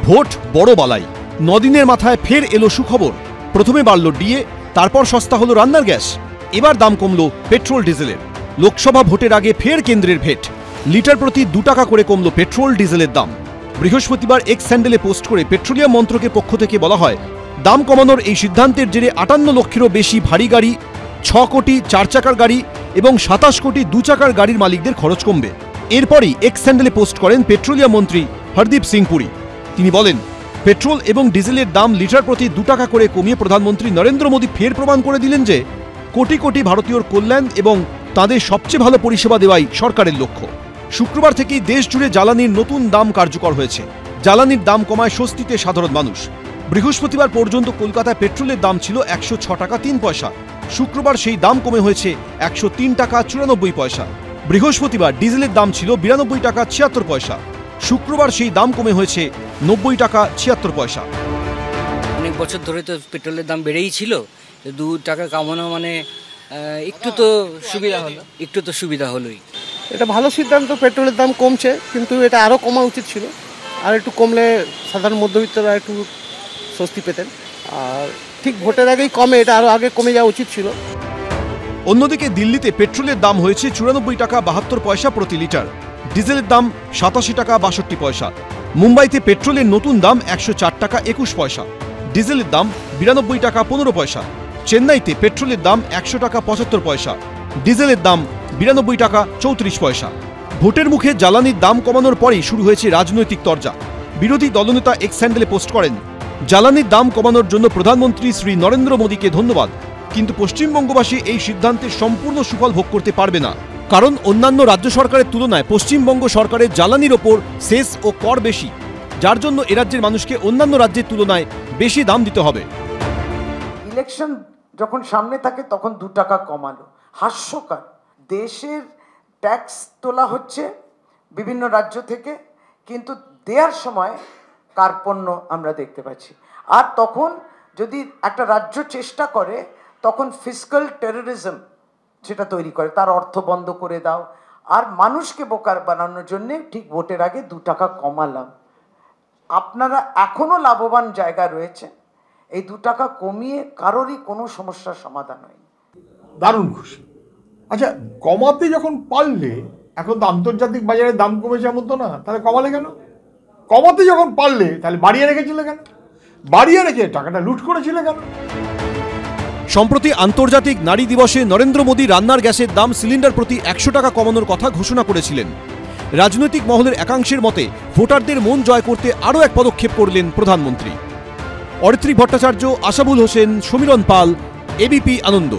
Vote বড় বালাই। 9 দিনের মাথায় ফের এলো সুখবর। প্রথমে বাড়ল ডিএ, তারপর সস্তা হলো রান্নার গ্যাস, এবার দাম কমলো পেট্রোল ডিজেলের। লোকসভা ভোটের আগে ফের কেন্দ্রের ভেট। লিটার প্রতি 2 টাকা করে কমলো পেট্রোল ডিজেলের দাম। বৃহস্পতিবার এক্স স্যান্ডেলে পোস্ট করে পেট্রোলিয়াম মন্ত্রকের পক্ষ থেকে বলা হয়, দাম কমানোর এই সিদ্ধান্তের জেরে 58 লক্ষেরও বেশি ভারী গাড়ি, 6 কোটি 4 চাকার গাড়ি এবং 27 কোটি 2 চাকার গাড়ির মালিকদের খরচ কমবে। এরপরই এক্স স্যান্ডেলে পোস্ট করেন পেট্রোলিয়াম মন্ত্রী হরদীপ সিং পুরী। তিনি বলেন, পেট্রোল এবং ডিজেলের দাম লিটার প্রতি 2 টাকা করে কমিয়ে প্রধানমন্ত্রী নরেন্দ্র মোদী ফের প্রমাণ করে দিলেন যে কোটি কোটি ভারতীয়র কল্যাণ এবং তাদের সবচেয়ে ভালো পরিষেবা দেওয়াই সরকারের লক্ষ্য। শুক্রবার থেকেই দেশ জুড়ে জ্বালানির নতুন দাম কার্যকর হয়েছে। জ্বালানির দাম কমায় স্বস্তিতে সাধারণ মানুষ। বৃহস্পতিবার পর্যন্ত কলকাতায় পেট্রোলের দাম ছিল 106 টাকা 3 পয়সা। শুক্রবার সেই দাম কমে হয়েছে 103 টাকা 94 পয়সা। বৃহস্পতিবার ডিজেলের দাম ছিল 92 টাকা 76 পয়সা। শুক্রবার সেই দাম কমে হয়েছে 90 টাকা 76 পয়সা। অনেক বছর ধরে তো পেট্রোলের দাম বেড়েই ছিল, 2 টাকা কমানো মানে একটু তো সুবিধা হলোই। এটা ভালো সিদ্ধান্ত, পেট্রোলের দাম কমছে, কিন্তু এটা আরও কমা উচিত ছিল। আর একটু কমলে সাধারণ মধ্যবিত্তরা একটু স্বস্তি পেতেন। আর ঠিক ভোটের আগেই কমে, এটা আরও আগে কমে যাওয়া উচিত ছিল। অন্যদিকে দিল্লিতে পেট্রোলের দাম হয়েছে 94 টাকা 72 পয়সা প্রতি লিটার, ডিজেলের দাম 87 টাকা 62 পয়সা। মুম্বাইতে পেট্রোলের নতুন দাম 104 টাকা 21 পয়সা, ডিজেলের দাম 92 টাকা 15 পয়সা। চেন্নাইতে পেট্রোলের দাম 100 টাকা 75 পয়সা, ডিজেলের দাম 92 টাকা 34 পয়সা। ভোটের মুখে জ্বালানির দাম কমানোর পরেই শুরু হয়েছে রাজনৈতিক তরজা। বিরোধী দলনেতা এক্স স্যান্ডেলে পোস্ট করেন, জ্বালানির দাম কমানোর জন্য প্রধানমন্ত্রী শ্রী নরেন্দ্র মোদীকে ধন্যবাদ, কিন্তু পশ্চিমবঙ্গবাসী এই সিদ্ধান্তের সম্পূর্ণ সুফল ভোগ করতে পারবে না, কারণ অন্যান্য রাজ্য সরকারের তুলনায় পশ্চিমবঙ্গ সরকারের জ্বালানির ওপর সেস ও কর বেশি, যার জন্য এ রাজ্যের মানুষকে অন্যান্য রাজ্যের তুলনায় বেশি দাম দিতে হবে। ইলেকশন যখন সামনে থাকে তখন 2 টাকা কমালো, হাস্যকর। দেশের ট্যাক্স তোলা হচ্ছে বিভিন্ন রাজ্য থেকে, কিন্তু দেওয়ার সময় কার্পণ্য আমরা দেখতে পাচ্ছি। আর তখন যদি একটা রাজ্য চেষ্টা করে, তখন ফিসক্যাল টেররিজম সেটা তৈরি করে, তার অর্থ বন্ধ করে দাও। আর মানুষকে বোকার বানানোর জন্যে ঠিক ভোটের আগে 2 টাকা কমালাম। আপনারা এখনো লাভবান জায়গা রয়েছে, এই 2 টাকা কমিয়ে কারোরই কোনো সমস্যার সমাধান হয়নি। দারুণ খুশি। আচ্ছা, কমাতে যখন পারলে, এখন তো আন্তর্জাতিক বাজারে দাম কমেছে এমন তো না, তাহলে কমালে কেন? কমাতে যখন পারলে তাহলে বাড়িয়ে রেখেছিল কেন? বাড়িয়ে রেখে টাকাটা লুট করেছিল কেন? সম্প্রতি আন্তর্জাতিক নারী দিবসে নরেন্দ্র মোদী রান্নার গ্যাসের দাম সিলিন্ডার প্রতি 100 টাকা কমানোর কথা ঘোষণা করেছিলেন। রাজনৈতিক মহলের একাংশের মতে ভোটারদের মন জয় করতে আরও এক পদক্ষেপ করলেন প্রধানমন্ত্রী। অরিত্রী ভট্টাচার্য, আশাবুল হোসেন, সমীরণ পাল, এবিপি আনন্দ।